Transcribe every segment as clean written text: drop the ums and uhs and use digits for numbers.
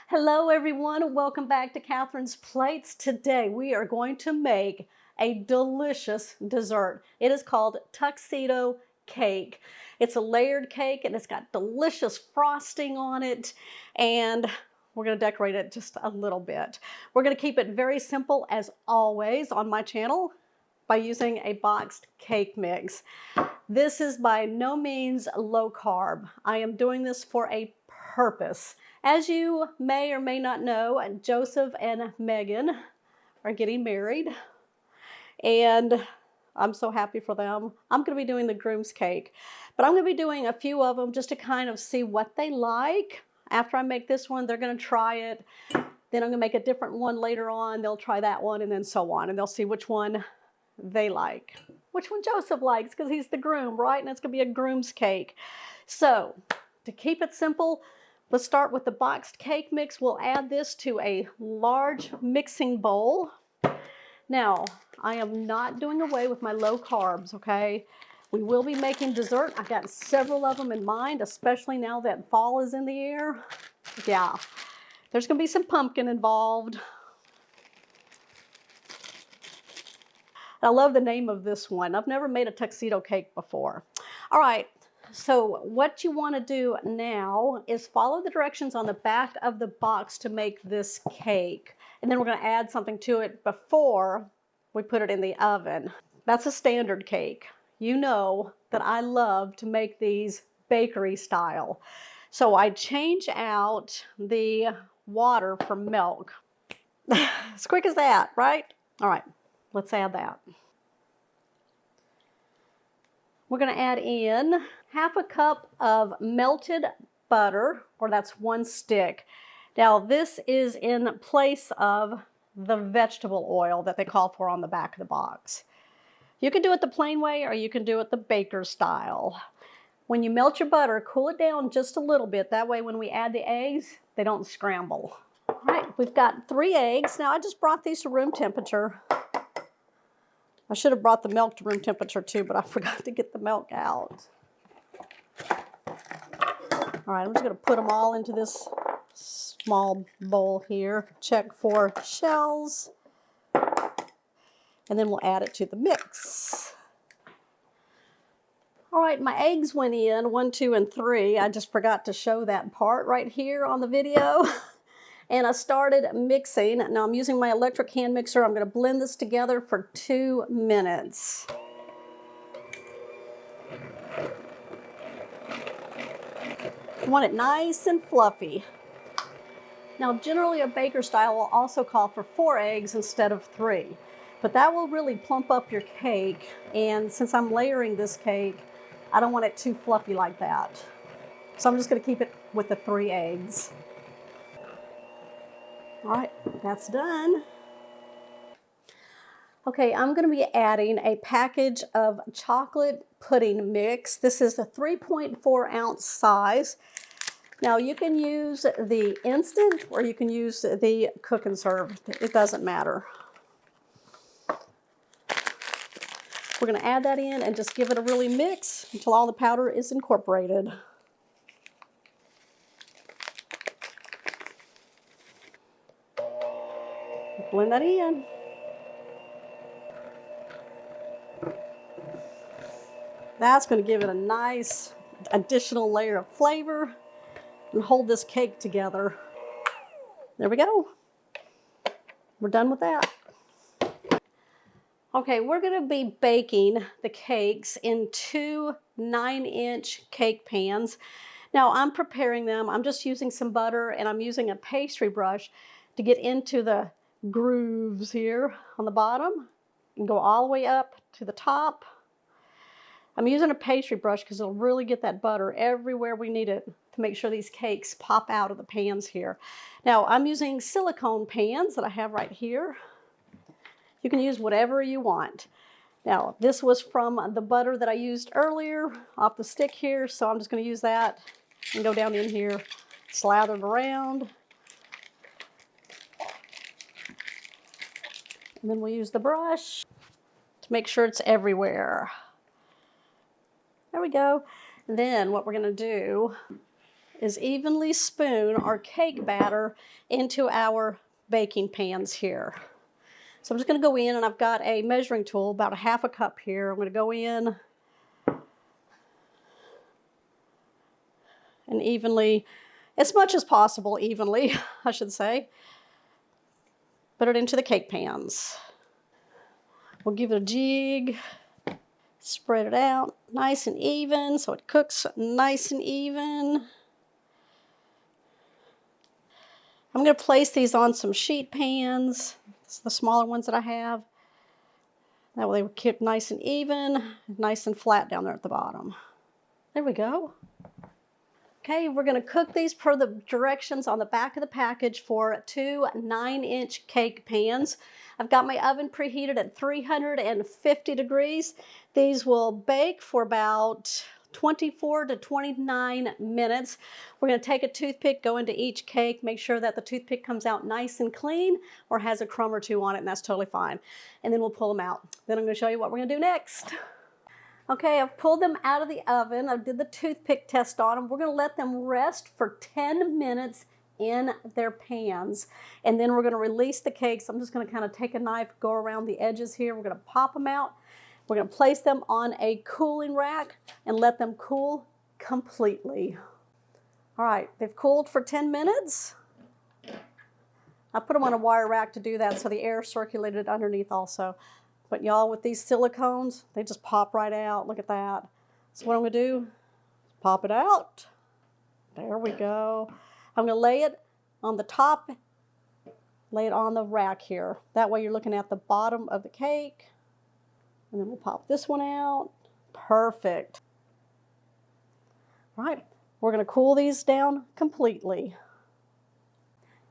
Hello everyone, welcome back to Catherine's Plates. Today we are going to make a delicious dessert. It is called Tuxedo cake. It's a layered cake and it's got delicious frosting on it, and we're going to decorate it just a little bit. We're going to keep it very simple as always on my channel by using a boxed cake mix. This is by no means low carb. I am doing this for a purpose. As you may or may not know, Joseph and Megan are getting married, and I'm so happy for them. I'm going to be doing the groom's cake, but I'm going to be doing a few of them just to kind of see what they like. After I make this one, they're going to try it. Then I'm going to make a different one later on. They'll try that one, and then so on, and they'll see which one they like. Which one Joseph likes, because he's the groom, right? And it's going to be a groom's cake. So, to keep it simple, let's start with the boxed cake mix. We'll add this to a large mixing bowl. Now, I am not doing away with my low carbs, okay? We will be making dessert. I've got several of them in mind, especially now that fall is in the air. Yeah, there's going to be some pumpkin involved. I love the name of this one. I've never made a tuxedo cake before. All right. So what you want to do now is follow the directions on the back of the box to make this cake. And then we're going to add something to it before we put it in the oven. That's a standard cake. You know that I love to make these bakery style. So I change out the water for milk. As quick as that, right? All right, let's add that. We're going to add in half a cup of melted butter, or that's 1 stick. Now this is in place of the vegetable oil that they call for on the back of the box. You can do it the plain way or you can do it the baker style. When you melt your butter, cool it down just a little bit. That way when we add the eggs, they don't scramble. All right, we've got 3 eggs. Now I just brought these to room temperature. I should have brought the milk to room temperature too, but I forgot to get the milk out. All right, I'm just going to put them all into this small bowl here. Check for shells. And then we'll add it to the mix. All right, my eggs went in 1, 2, and 3. I just forgot to show that part right here on the video. And I started mixing. Now I'm using my electric hand mixer. I'm going to blend this together for 2 minutes. I want it nice and fluffy. Now generally a baker style will also call for 4 eggs instead of 3. But that will really plump up your cake. And since I'm layering this cake, I don't want it too fluffy like that. So I'm just going to keep it with the 3 eggs. All right, that's done. Okay, I'm going to be adding a package of chocolate pudding mix. This is a 3.4 ounce size. Now you can use the instant or you can use the cook and serve. It doesn't matter. We're going to add that in and just give it a really mix until all the powder is incorporated. Blend that in. That's going to give it a nice additional layer of flavor and hold this cake together. There we go. We're done with that. Okay, we're going to be baking the cakes in 2 9-inch cake pans. Now I'm preparing them. I'm just using some butter and I'm using a pastry brush to get into the grooves here on the bottom and go all the way up to the top. I'm using a pastry brush because it'll really get that butter everywhere we need it to make sure these cakes pop out of the pans here. Now I'm using silicone pans that I have right here. You can use whatever you want. Now this was from the butter that I used earlier off the stick here, so I'm just going to use that and go down in here, slather it around. And then we'll use the brush to make sure it's everywhere. There we go. And then what we're going to do is evenly spoon our cake batter into our baking pans here. So I'm just going to go in, and I've got a measuring tool, about a half a cup here. I'm going to go in and evenly, as much as possible evenly, I should say, put it into the cake pans. We'll give it a jig, spread it out nice and even so it cooks nice and even. I'm going to place these on some sheet pans. It's the smaller ones that I have. That way they will keep nice and even, nice and flat down there at the bottom. There we go. Okay, we're going to cook these per the directions on the back of the package for 2 9-inch cake pans. I've got my oven preheated at 350 degrees. These will bake for about 24 to 29 minutes. We're going to take a toothpick, go into each cake, make sure that the toothpick comes out nice and clean or has a crumb or two on it, and that's totally fine. And then we'll pull them out. Then I'm going to show you what we're going to do next. Okay, I've pulled them out of the oven. I did the toothpick test on them. We're going to let them rest for 10 minutes in their pans. And then we're going to release the cakes. I'm just going to kind of take a knife, go around the edges here. We're going to pop them out. We're going to place them on a cooling rack and let them cool completely. All right, they've cooled for 10 minutes. I put them on a wire rack to do that so the air circulated underneath also. But y'all, with these silicones, they just pop right out. Look at that. So what I'm going to do is pop it out. There we go. I'm going to lay it on the top, lay it on the rack here. That way you're looking at the bottom of the cake. And then we'll pop this one out. Perfect. All right, we're going to cool these down completely.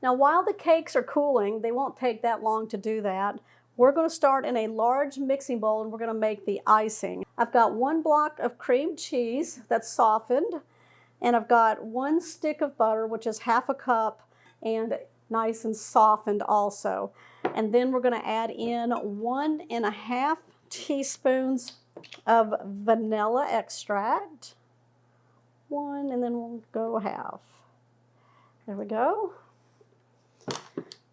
Now, while the cakes are cooling, they won't take that long to do that. We're going to start in a large mixing bowl, and we're going to make the icing. I've got 1 block of cream cheese that's softened, and I've got 1 stick of butter, which is half a cup, and nice and softened also. And then we're going to add in 1.5 teaspoons of vanilla extract. 1, and then we'll go half. There we go.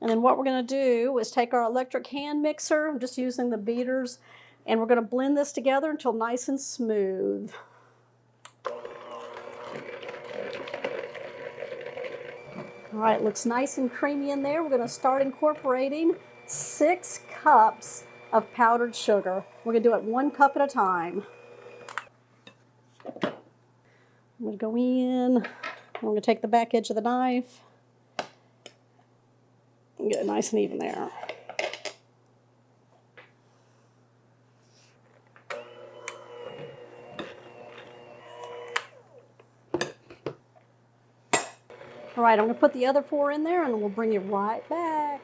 And then what we're going to do is take our electric hand mixer, I'm just using the beaters, and we're going to blend this together until nice and smooth. All right, looks nice and creamy in there. We're going to start incorporating 6 cups of powdered sugar. We're going to do it 1 cup at a time. I'm going to go in, I'm going to take the back edge of the knife. Get it nice and even there. All right, I'm going to put the other 4 in there, and we'll bring you right back.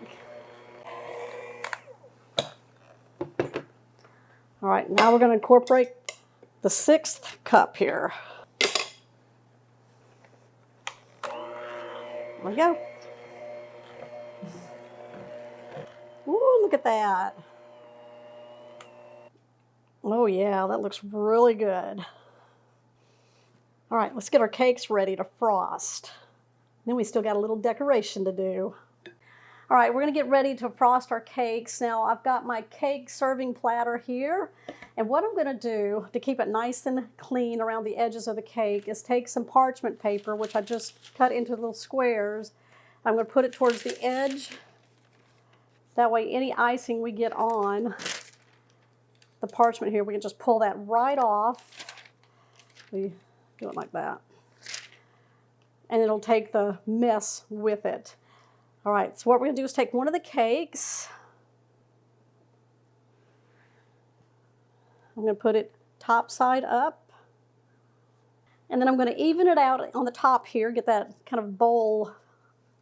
All right, now we're going to incorporate the 6th cup here. There we go. Ooh, look at that. Oh yeah, that looks really good. All right, let's get our cakes ready to frost. Then we still got a little decoration to do. All right, we're gonna get ready to frost our cakes. Now I've got my cake serving platter here. And what I'm gonna do to keep it nice and clean around the edges of the cake is take some parchment paper, which I just cut into little squares. I'm gonna put it towards the edge. That way any icing we get on the parchment here, we can just pull that right off. We do it like that. And it'll take the mess with it. All right, so what we're going to do is take one of the cakes. I'm going to put it top side up. And then I'm going to even it out on the top here, get that kind of bowl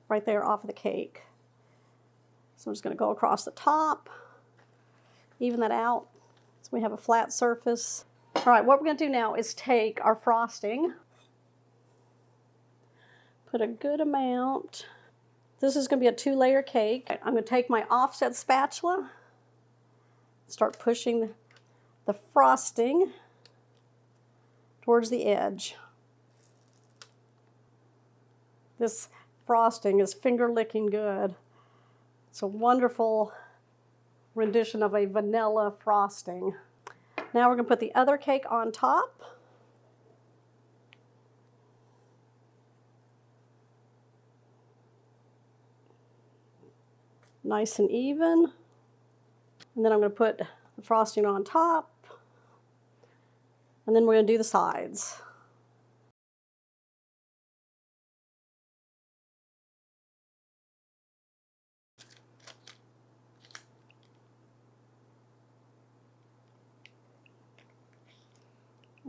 right there off of the cake. So I'm just going to go across the top, even that out so we have a flat surface. All right, what we're going to do now is take our frosting, put a good amount. This is going to be a 2-layer cake. I'm going to take my offset spatula, start pushing the frosting towards the edge. This frosting is finger-licking good. It's a wonderful rendition of a vanilla frosting. Now we're going to put the other cake on top. Nice and even. And then I'm going to put the frosting on top. And then we're going to do the sides.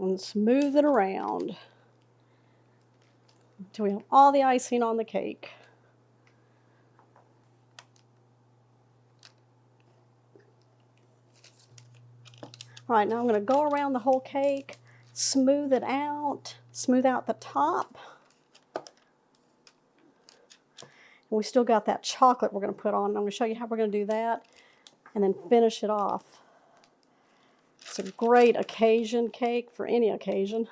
And smooth it around until we have all the icing on the cake. All right, now I'm going to go around the whole cake, smooth it out, smooth out the top. And we still got that chocolate we're going to put on. I'm going to show you how we're going to do that and then finish it off. It's a great occasion cake for any occasion.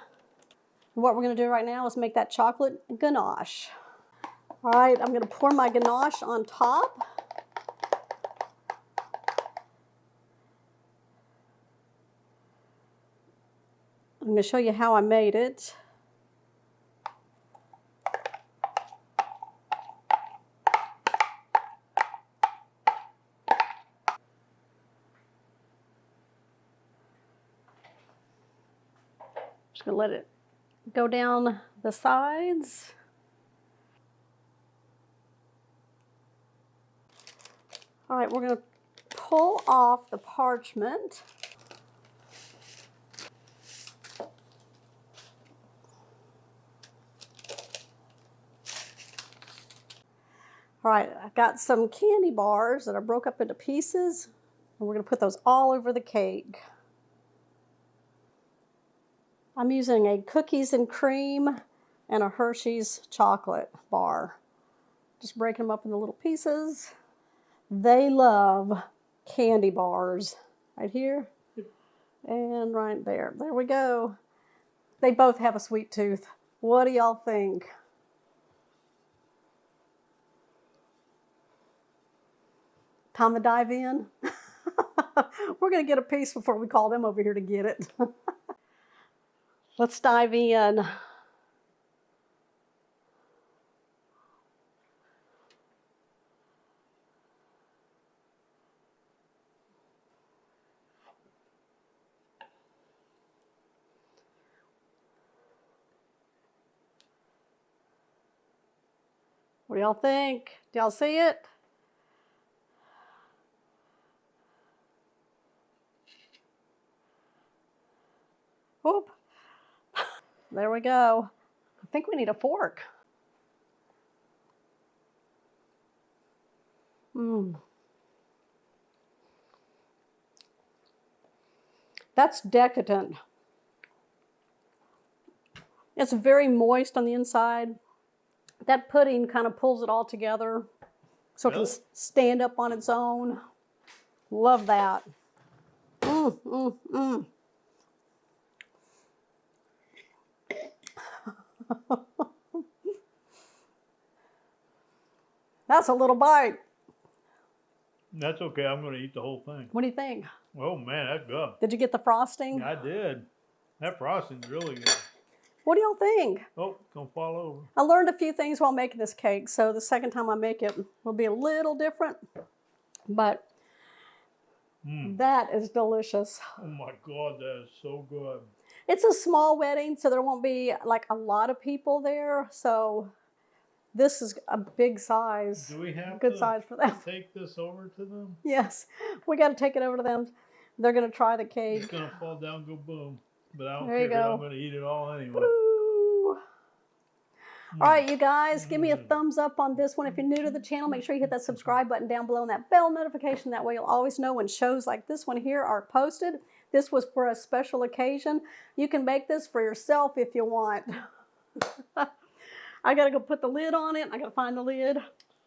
And what we're going to do right now is make that chocolate ganache. All right, I'm going to pour my ganache on top. I'm going to show you how I made it. Just going to let it go down the sides. All right, we're going to pull off the parchment. All right, I've got some candy bars that I broke up into pieces, and we're going to put those all over the cake. I'm using a cookies and cream and a Hershey's chocolate bar. Just breaking them up into little pieces. They love candy bars. Right here and right there. There we go. They both have a sweet tooth. What do y'all think? Time to dive in? We're going to get a piece before we call them over here to get it. Let's dive in. What do y'all think? Do y'all see it? Whoop. There we go. I think we need a fork. That's decadent. It's very moist on the inside. That pudding kind of pulls it all together so it can stand up on its own. Love that. That's a little bite. That's okay. I'm going to eat the whole thing. What do you think? Oh, man, that's good. Did you get the frosting? I did. That frosting's really good. What do y'all think? Oh, don't fall over. I learned a few things while making this cake, so the second time I make it will be a little different, but that is delicious. Oh my God, that is so good. It's a small wedding, so there won't be like a lot of people there, so this is a big size. Do we have good to size for them? Take this over to them? Yes, we got to take it over to them. They're going to try the cake. It's going to fall down, go boom. But I don't There you care, go. I'm going to eat it all anyway. Woo. All right, you guys, give me a thumbs up on this one. If you're new to the channel, make sure you hit that subscribe button down below and that bell notification. That way you'll always know when shows like this one here are posted. This was for a special occasion. You can make this for yourself if you want. I got to go put the lid on it. I got to find the lid.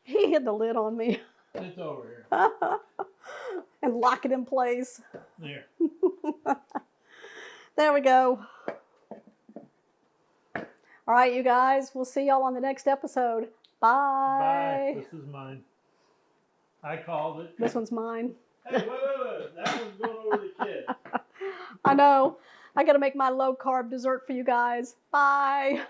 He hid the lid on me. It's over here. And lock it in place. There. There we go. All right, you guys, we'll see y'all on the next episode. Bye. Bye. This is mine. I called it. This one's mine. Hey, wait. That one's going over the kid. I know. I got to make my low carb dessert for you guys. Bye.